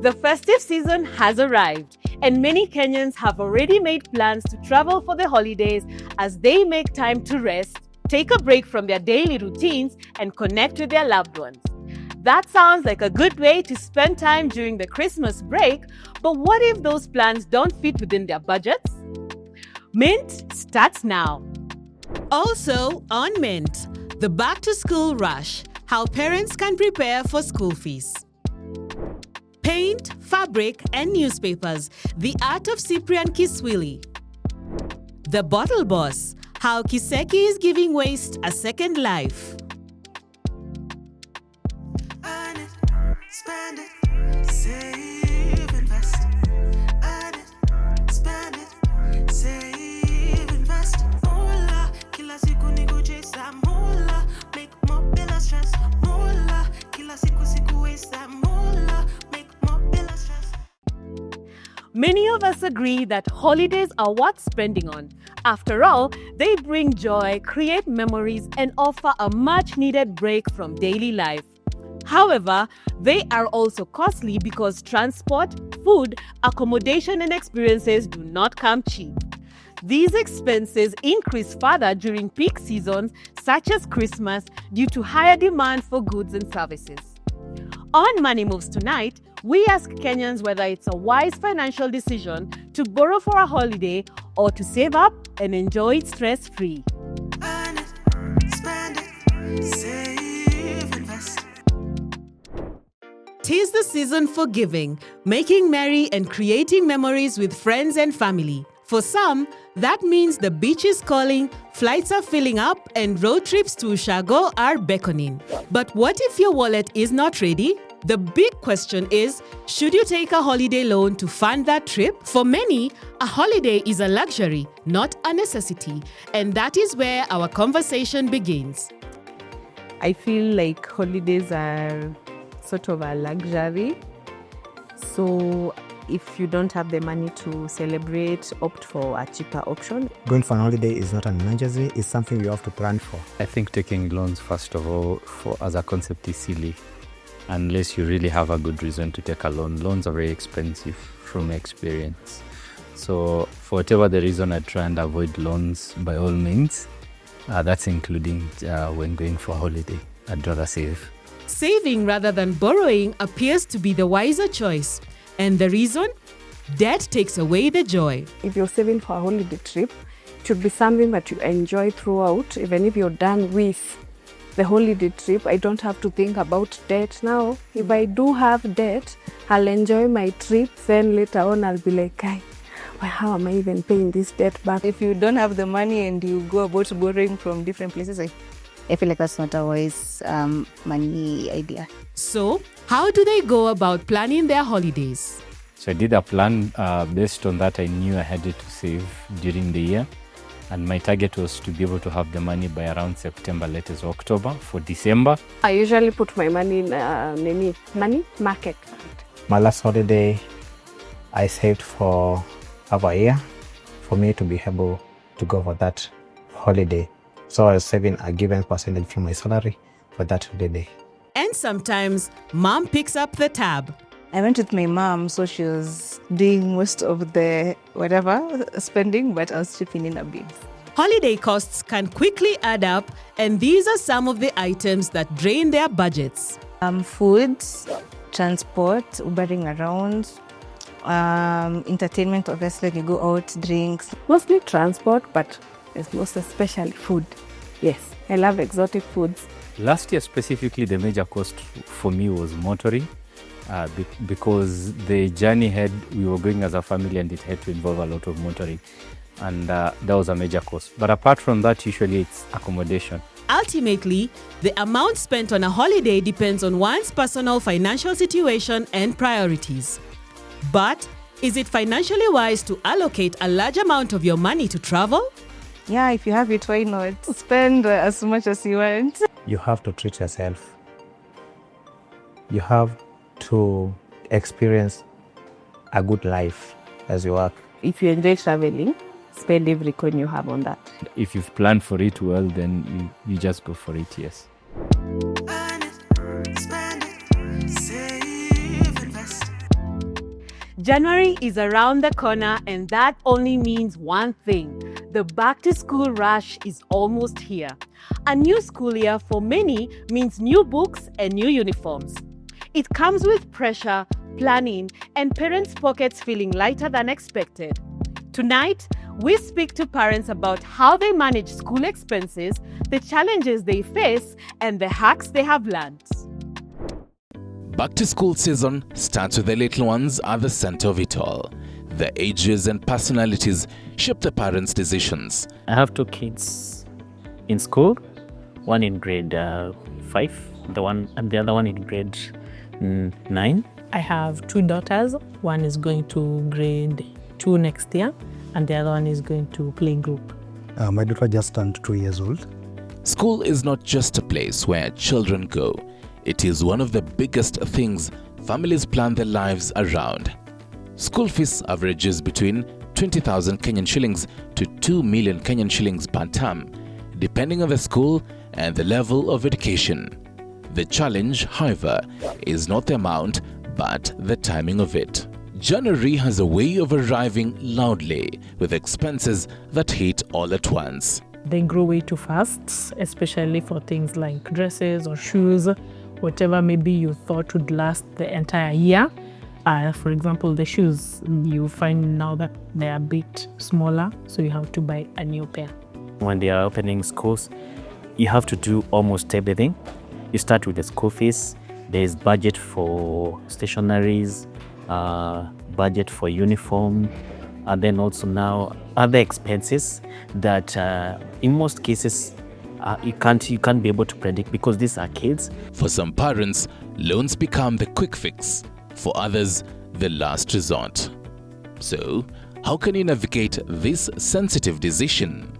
The festive season has arrived, and many Kenyans have already made plans to travel for the holidays as they make time to rest, take a break from their daily routines, and connect with their loved ones. That sounds like a good way to spend time during the Christmas break, but what if those plans don't fit within their budgets? Mint starts now. Also on Mint, the back to school rush, how parents can prepare for school fees. Paint, fabric, and newspapers, the art of Cyprian Kiswili. The Bottle Boss, how Kiseki is giving waste a second life. Earn it, spend it, save, invest. Earn it, spend it, save, invest. Mola, kila siku niko chesa. Mola, make more bila stress. Mola, kila siku waste. Mola, make more bila stress. Many of us agree that holidays are worth spending on. After all, they bring joy, create memories, and offer a much-needed break from daily life. However, they are also costly because transport, food, accommodation, and experiences do not come cheap. These expenses increase further during peak seasons such as Christmas due to higher demand for goods and services. On Money Moves tonight, we ask Kenyans whether it's a wise financial decision to borrow for a holiday or to save up and enjoy it stress-free. Earn it, spend it, save, invest. 'Tis the season for giving, making merry and creating memories with friends and family. For some, that means the beach is calling, flights are filling up, and road trips to Ushago are beckoning. But what if your wallet is not ready? The big question is, should you take a holiday loan to fund that trip? For many, a holiday is a luxury, not a necessity. And that is where our conversation begins. I feel like holidays are sort of a luxury. So if you don't have the money to celebrate, opt for a cheaper option. Going for an holiday is not an emergency, it's something you have to plan for. I think taking loans, first of all, as a concept is silly. Unless you really have a good reason to take a loan. Loans are very expensive from experience. So for whatever the reason, I try and avoid loans by all means. That's including when going for a holiday. I'd rather save. Saving rather than borrowing appears to be the wiser choice. And the reason? Debt takes away the joy. If you're saving for a holiday trip, it should be something that you enjoy throughout, even if you're done with the holiday trip. I don't have to think about debt now. If I do have debt, I'll enjoy my trip. Then later on, I'll be like, how am I even paying this debt back? If you don't have the money and you go about borrowing from different places, I feel like that's not a wise money idea. So, how do they go about planning their holidays? So I did a plan based on that. I knew I had to save during the year. And my target was to be able to have the money by around September, latest October, for December. I usually put my money in money market. My last holiday, I saved for over a year for me to be able to go for that holiday. So I was saving a given percentage from my salary for that holiday. And sometimes, mom picks up the tab. I went with my mom, so she was doing most of the spending, but I was chipping in a bit. Holiday costs can quickly add up, and these are some of the items that drain their budgets. Food, transport, Ubering around, entertainment, obviously, you go out, drinks. Mostly transport, but it's most especially food. Yes, I love exotic foods. Last year specifically, the major cost for me was motoring. Because the journey we were going as a family and it had to involve a lot of motoring. And that was a major cost. But apart from that, usually it's accommodation. Ultimately, the amount spent on a holiday depends on one's personal financial situation and priorities. But is it financially wise to allocate a large amount of your money to travel? Yeah, if you have it, why not? Spend as much as you want. You have to treat yourself. You have to experience a good life as you work. If you enjoy traveling, spend every coin you have on that. If you've planned for it well, then you just go for it, yes. Earn it, spend it, save, invest. January is around the corner, and that only means one thing. The back to school rush is almost here. A new school year for many means new books and new uniforms. It comes with pressure, planning, and parents' pockets feeling lighter than expected. Tonight, we speak to parents about how they manage school expenses, the challenges they face, and the hacks they have learned. Back to school season starts with the little ones at the center of it all. Their ages and personalities shape the parents' decisions. I have two kids in school, one in grade 5, the other one in grade 9. I have two daughters. One is going to grade 2 next year, and the other one is going to playgroup. My daughter just turned 2 years old. School is not just a place where children go. It is one of the biggest things families plan their lives around. School fees averages between 20,000 Kenyan shillings to 2 million Kenyan shillings per term, depending on the school and the level of education. The challenge, however, is not the amount, but the timing of it. January has a way of arriving loudly, with expenses that hit all at once. They grow way too fast, especially for things like dresses or shoes, whatever maybe you thought would last the entire year. For example, the shoes, you find now that they are a bit smaller, so you have to buy a new pair. When they are opening schools, you have to do almost everything. You start with the school fees. There is budget for stationaries, budget for uniform, and then also now other expenses that in most cases you can't be able to predict because these are kids. For some parents, loans become the quick fix. For others, the last resort. So, how can you navigate this sensitive decision?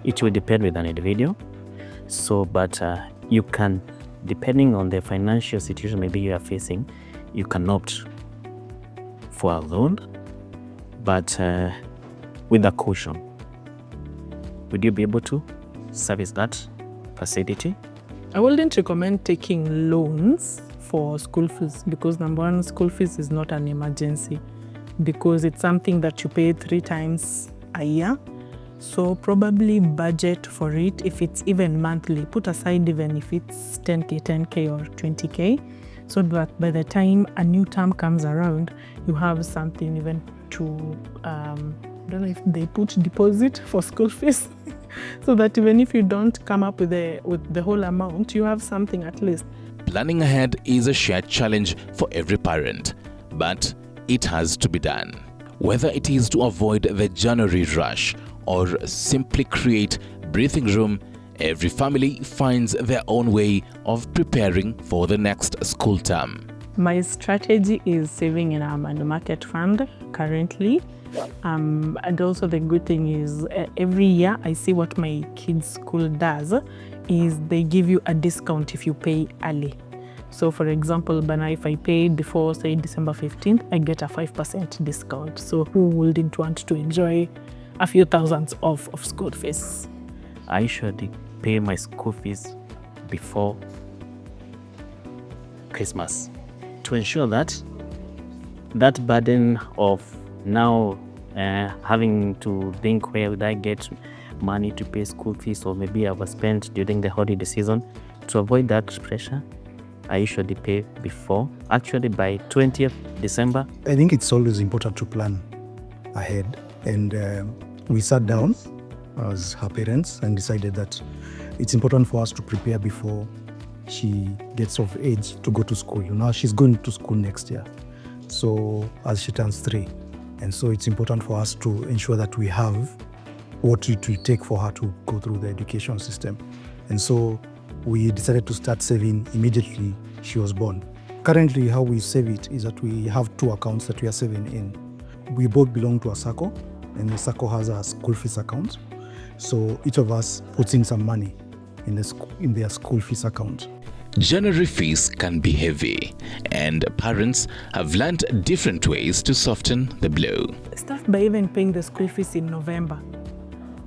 It will depend with an individual. But you can, depending on the financial situation maybe you are facing, you can opt for a loan, but with a caution. Would you be able to service that facility? I wouldn't recommend taking loans for school fees because number one, school fees is not an emergency because it's something that you pay 3 times a year. So probably budget for it if it's even monthly. Put aside even if it's 10K or 20K, so that by the time a new term comes around, you have something even to, I don't know if they put deposit for school fees, so that even if you don't come up with the whole amount, you have something at least. Planning ahead is a shared challenge for every parent, but it has to be done. Whether it is to avoid the January rush or simply create breathing room, every family finds their own way of preparing for the next school term. My strategy is saving in our money market fund currently. And also the good thing is every year I see what my kids' school does is they give you a discount if you pay early. So for example, Bana, if I pay before say December 15th, I get a 5% discount. So who wouldn't want to enjoy a few thousands of school fees? I usually pay my school fees before Christmas to ensure that that burden of now having to think where would I get money to pay school fees or maybe I was spent during the holiday season. To avoid that pressure, I usually pay before, actually by 20th December. I think it's always important to plan ahead, and we sat down as her parents and decided that it's important for us to prepare before she gets of age to go to school. Now she's going to school next year, so as she turns 3, and so it's important for us to ensure that we have what it will take for her to go through the education system. And so we decided to start saving immediately she was born. Currently, how we save it is that we have 2 accounts that we are saving in. We both belong to a SACCO, and the SACCO has a school fees account. So each of us puts in some money in their school fees account. January fees can be heavy, and parents have learned different ways to soften the blow. Start by even paying the school fees in November.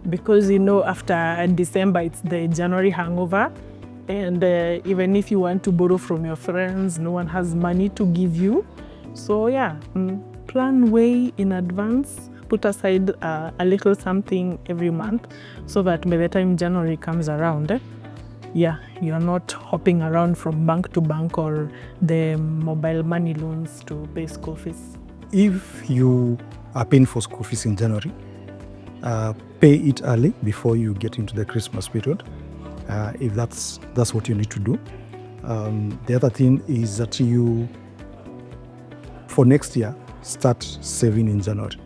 Because after December, it's the January hangover. And even if you want to borrow from your friends, no one has money to give you. So yeah, plan way in advance. Put aside a little something every month so that by the time January comes around, you're not hopping around from bank to bank or the mobile money loans to pay school fees. If you are paying for school fees in January, pay it early before you get into the Christmas period, if that's what you need to do. The other thing is that you, for next year, start saving in January.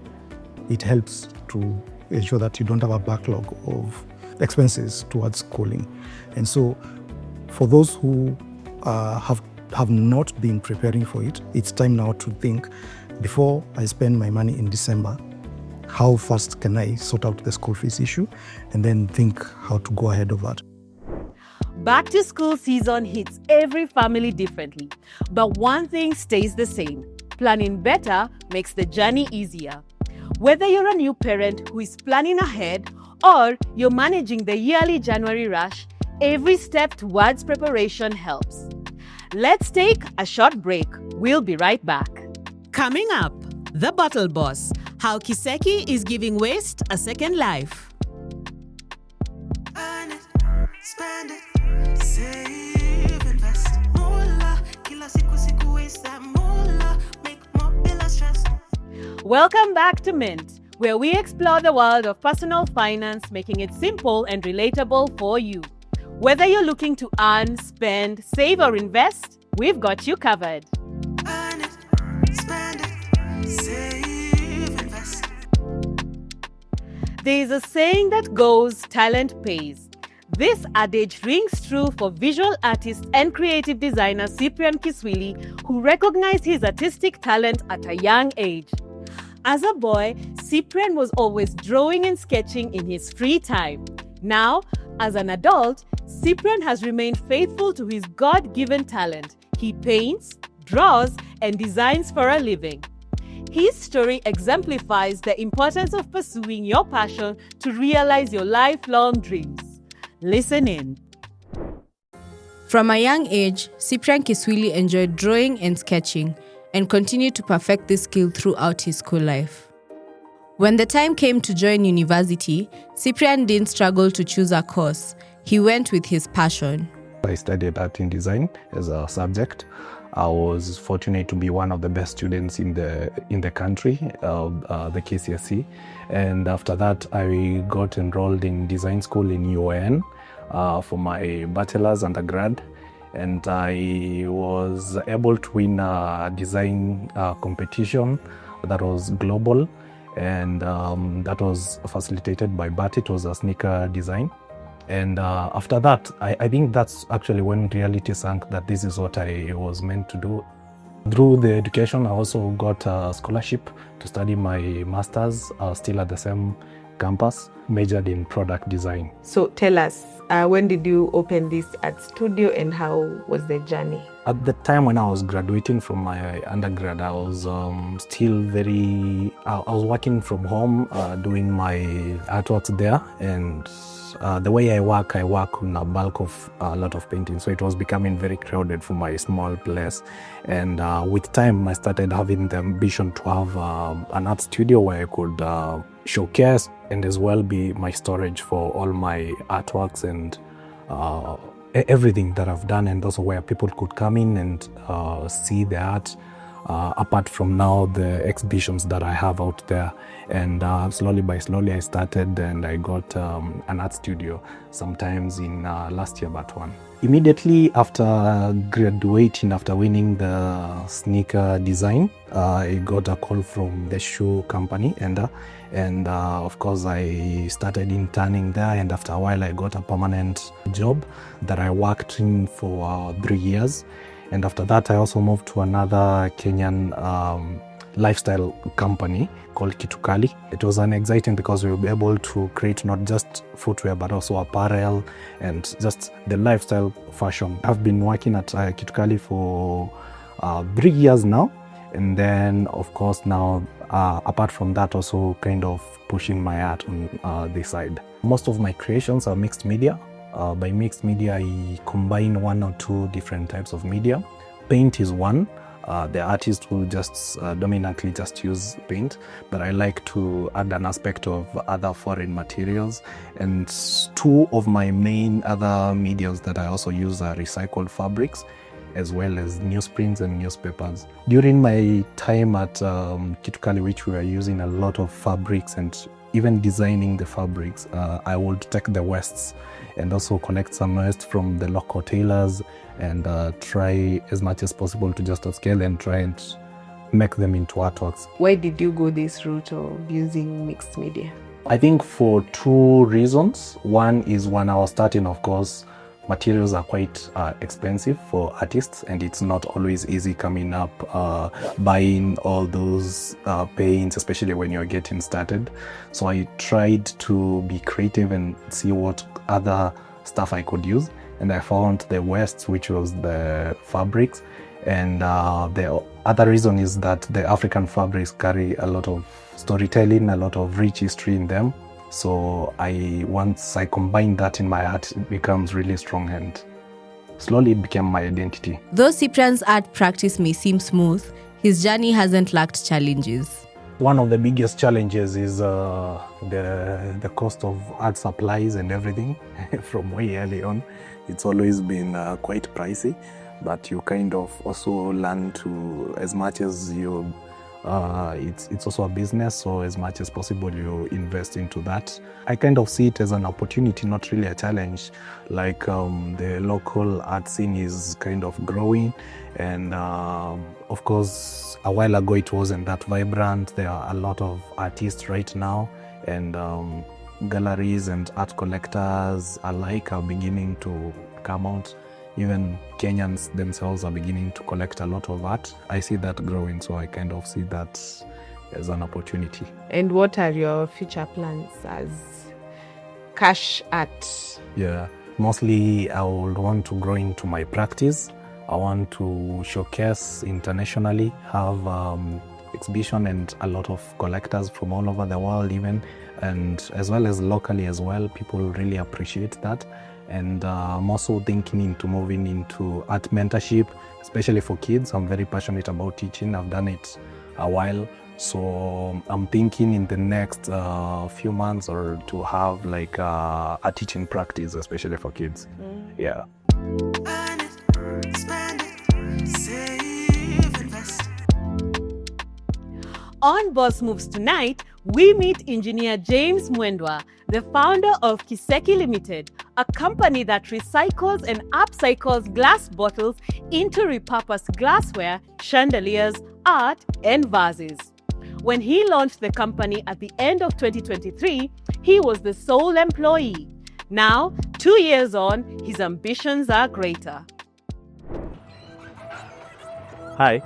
It helps to ensure that you don't have a backlog of expenses towards schooling. And so for those who have not been preparing for it, it's time now to think, before I spend my money in December, how fast can I sort out the school fees issue, and then think how to go ahead of that. Back to school season hits every family differently, but one thing stays the same. Planning better makes the journey easier. Whether you're a new parent who is planning ahead or you're managing the yearly January rush, every step towards preparation helps. Let's take a short break. We'll be right back. Coming up, The Bottle Boss, how Kiseki is giving waste a second life. Earn it, spend it, save, invest. Moolah, kila siku waste that moolah, make more bila stress. Welcome back to Mint, where we explore the world of personal finance, making it simple and relatable for you. Whether you're looking to earn, spend, save, or invest, we've got you covered. Earn it, spend it, save, invest. There's a saying that goes, talent pays. This adage rings true for visual artist and creative designer Cyprian Kiswili, who recognized his artistic talent at a young age. As a boy, Cyprian was always drawing and sketching in his free time. Now, as an adult, Cyprian has remained faithful to his God-given talent. He paints, draws, and designs for a living. His story exemplifies the importance of pursuing your passion to realize your lifelong dreams. Listen in. From a young age, Cyprian Kiswili enjoyed drawing and sketching and continued to perfect this skill throughout his school life. When the time came to join university, Cyprian didn't struggle to choose a course. He went with his passion. I studied art and design as a subject. I was fortunate to be one of the best students in the country, the KCSE. And after that, I got enrolled in design school in UON for my bachelor's undergrad. And I was able to win a design competition that was global, and that was facilitated by BAT. It was a sneaker design. And after that, I think that's actually when reality sank that this is what I was meant to do. Through the education, I also got a scholarship to study my master's, still at the same campus, majored in product design. So tell us, when did you open this art studio and how was the journey? At the time when I was graduating from my undergrad, I was still I was working from home, doing my artworks there. And the way I work on a bulk of a lot of painting. So it was becoming very crowded for my small place. And with time, I started having the ambition to have an art studio where I could showcase and as well be my storage for all my artworks and everything that I've done, and also where people could come in and see the art, apart from now the exhibitions that I have out there. And slowly I started, and I got an art studio sometimes in last year, but one. Immediately after graduating, after winning the sneaker design, I got a call from the shoe company, and of course I started interning there, and after a while I got a permanent job that I worked in for 3 years. And after that I also moved to another Kenyan lifestyle company called Kitukali. It was an exciting because we were able to create not just footwear but also apparel and just the lifestyle fashion. I've been working at Kitukali for 3 years now, and then of course now apart from that also kind of pushing my art on this side. Most of my creations are mixed media. By mixed media I combine 1 or 2 different types of media. Paint is one. the artists will just dominantly just use paint, but I like to add an aspect of other foreign materials. And two of my main other medias that I also use are recycled fabrics, as well as newsprints and newspapers. During my time at Kitukali, which we were using a lot of fabrics and even designing the fabrics, I would take the wastes and also collect some waste from the local tailors and try as much as possible to just upscale and try and make them into artworks. Why did you go this route of using mixed media? I think for two reasons. One is when I was starting, of course, materials are quite expensive for artists, and it's not always easy coming up buying all those paints, especially when you're getting started. So I tried to be creative and see what other stuff I could use, and I found the wastes, which was the fabrics. And the other reason is that the African fabrics carry a lot of storytelling, a lot of rich history in them. So once I combine that in my art, it becomes really strong, and slowly it became my identity. Though Cyprian's art practice may seem smooth, his journey hasn't lacked challenges. One of the biggest challenges is the cost of art supplies and everything. From way early on, it's always been quite pricey, but you kind of also learn to, as much as you it's also a business, so as much as possible you invest into that. I kind of see it as an opportunity, not really a challenge. Like the local art scene is kind of growing, and of course a while ago it wasn't that vibrant. There are a lot of artists right now, and galleries and art collectors alike are beginning to come out. Even Kenyans themselves are beginning to collect a lot of art. I see that growing, so I kind of see that as an opportunity. And what are your future plans as cash art? Yeah, mostly I would want to grow into my practice. I want to showcase internationally, have exhibition and a lot of collectors from all over the world even, and as well as locally as well. People really appreciate that. And I'm also thinking into moving into art mentorship, especially for kids. I'm very passionate about teaching. I've done it a while. So I'm thinking in the next few months or to have like a teaching practice, especially for kids. Yeah. Earn it, spend it, save, invest. On Boss Moves tonight, we meet engineer James Mwendwa, the founder of Kiseki Limited, a company that recycles and upcycles glass bottles into repurposed glassware, chandeliers, art, and vases. When he launched the company at the end of 2023, he was the sole employee. Now, 2 years on, his ambitions are greater. Hi,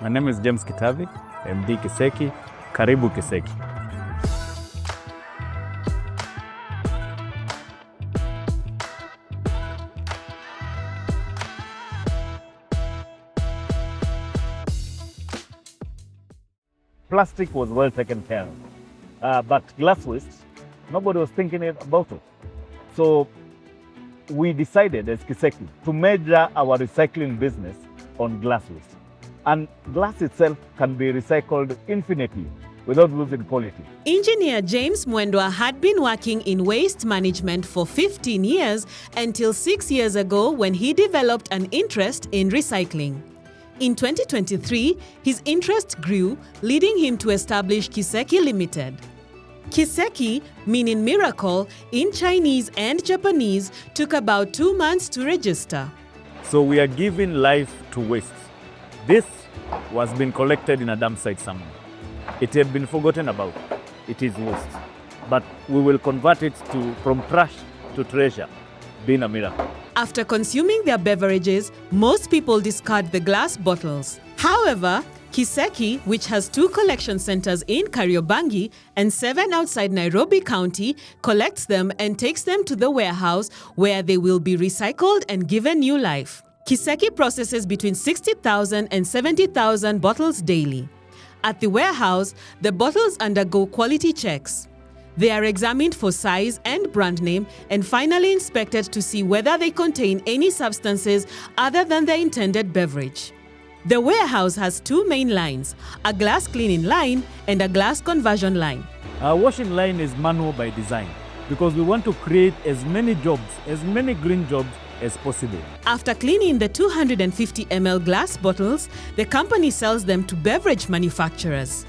my name is James Kitavi, MD Kiseki. Karibu Kiseki. Plastic was well taken care of, but glass waste, nobody was thinking about it. So we decided as Kiseki to measure our recycling business on glass waste. And glass itself can be recycled infinitely without losing quality. Engineer James Mwendwa had been working in waste management for 15 years until 6 years ago when he developed an interest in recycling. In 2023, his interest grew, leading him to establish Kiseki Limited. Kiseki, meaning miracle, in Chinese and Japanese, took about 2 months to register. So we are giving life to waste. This was being collected in a dump site somewhere. It had been forgotten about. It is waste. But we will convert it from trash to treasure, being a miracle. After consuming their beverages, most people discard the glass bottles. However, Kiseki, which has 2 collection centers in Kariobangi and 7 outside Nairobi County, collects them and takes them to the warehouse where they will be recycled and given new life. Kiseki processes between 60,000 and 70,000 bottles daily. At the warehouse, the bottles undergo quality checks. They are examined for size and brand name and finally inspected to see whether they contain any substances other than the intended beverage. The warehouse has two main lines, a glass cleaning line and a glass conversion line. Our washing line is manual by design because we want to create as many jobs, as many green jobs as possible. After cleaning the 250 ml glass bottles, the company sells them to beverage manufacturers.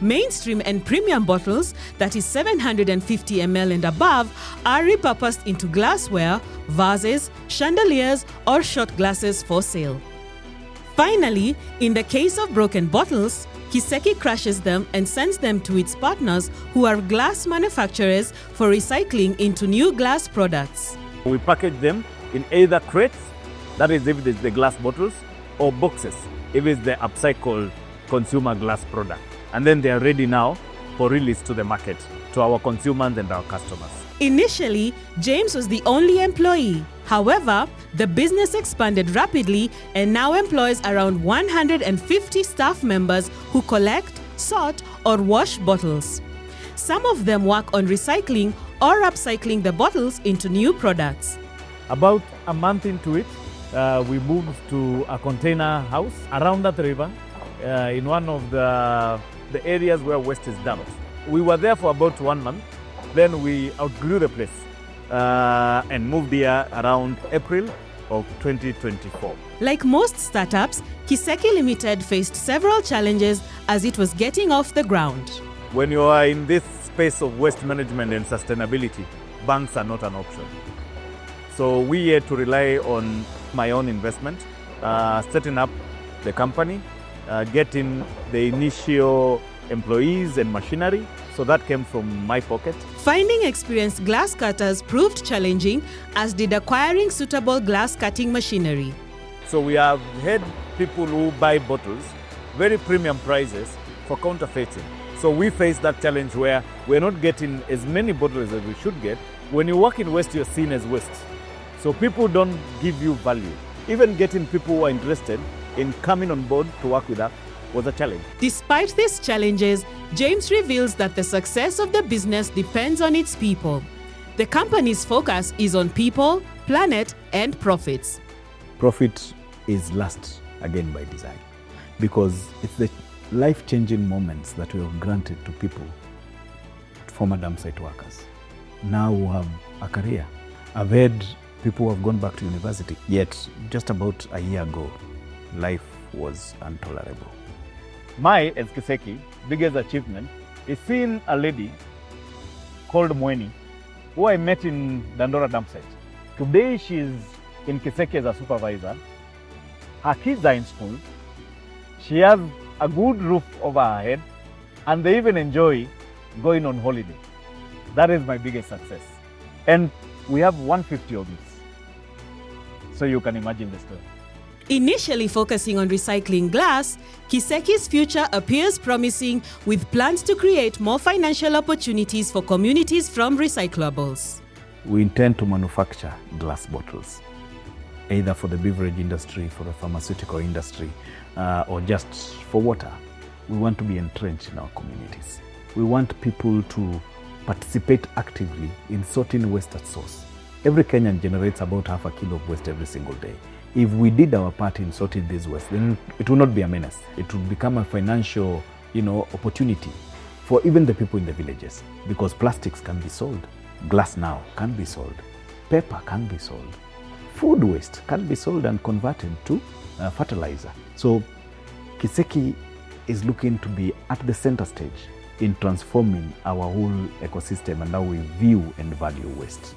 Mainstream and premium bottles, that is 750 ml and above, are repurposed into glassware, vases, chandeliers, or shot glasses for sale. Finally, in the case of broken bottles, Kiseki crushes them and sends them to its partners who are glass manufacturers for recycling into new glass products. We package them in either crates, that is if it's the glass bottles, or boxes, if it's the upcycled consumer glass product. And then they are ready now for release to the market, to our consumers and our customers. Initially, James was the only employee. However, the business expanded rapidly and now employs around 150 staff members who collect, sort, or wash bottles. Some of them work on recycling or upcycling the bottles into new products. About a month into it, we moved to a container house around that river in one of the areas where waste is dumped. We were there for about 1 month. Then we outgrew the place and moved here around April of 2024. Like most startups, Kiseki Limited faced several challenges as it was getting off the ground. When you are in this space of waste management and sustainability, banks are not an option. So we had to rely on my own investment, setting up the company, getting the initial employees and machinery. So that came from my pocket. Finding experienced glass cutters proved challenging, as did acquiring suitable glass cutting machinery. So we have had people who buy bottles, very premium prices, for counterfeiting. So we face that challenge where we're not getting as many bottles as we should get. When you work in waste, you're seen as waste. So people don't give you value. Even getting people who are interested in coming on board to work with us was a challenge. Despite these challenges, James reveals that the success of the business depends on its people. The company's focus is on people, planet, and profits. Profit is last, again by design, because it's the life-changing moments that we have granted to people, former dump site workers, now who have a career. I've heard people who have gone back to university, yet just about a year ago, life was intolerable. My, as Kiseki, biggest achievement is seeing a lady called Mweni, who I met in Dandora dump site. Today she's in Kiseki as a supervisor. Her kids are in school. She has a good roof over her head, and they even enjoy going on holiday. That is my biggest success. And we have 150 of these. So you can imagine the story. Initially focusing on recycling glass, Kiseki's future appears promising, with plans to create more financial opportunities for communities from recyclables. We intend to manufacture glass bottles, either for the beverage industry, for the pharmaceutical industry, or just for water. We want to be entrenched in our communities. We want people to participate actively in sorting waste at source. Every Kenyan generates about ½ kilo of waste every single day. If we did our part in sorting this waste, then it will not be a menace. It will become a financial, opportunity for even the people in the villages, because plastics can be sold, glass now can be sold, paper can be sold, food waste can be sold and converted to fertilizer. So Kiseki is looking to be at the center stage in transforming our whole ecosystem and how we view and value waste.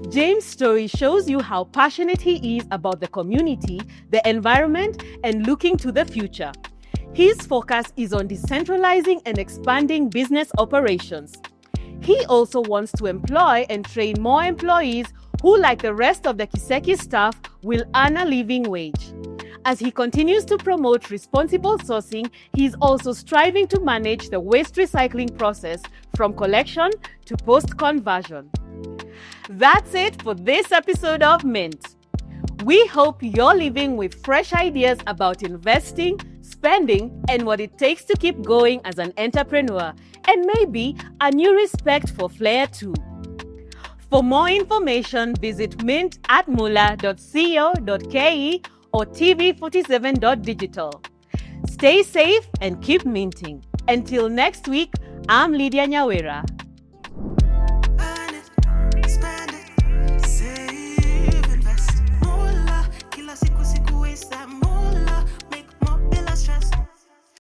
James' story shows you how passionate he is about the community, the environment, and looking to the future. His focus is on decentralizing and expanding business operations. He also wants to employ and train more employees who, like the rest of the Kiseki staff, will earn a living wage. As he continues to promote responsible sourcing, he is also striving to manage the waste recycling process from collection to post-conversion. That's it for this episode of Mint. We hope you're living with fresh ideas about investing, spending, and what it takes to keep going as an entrepreneur, and maybe a new respect for flair too. For more information, visit mint@mula.co.ke or tv47.digital. Stay safe and keep minting. Until next week, I'm Lydia Nyawera.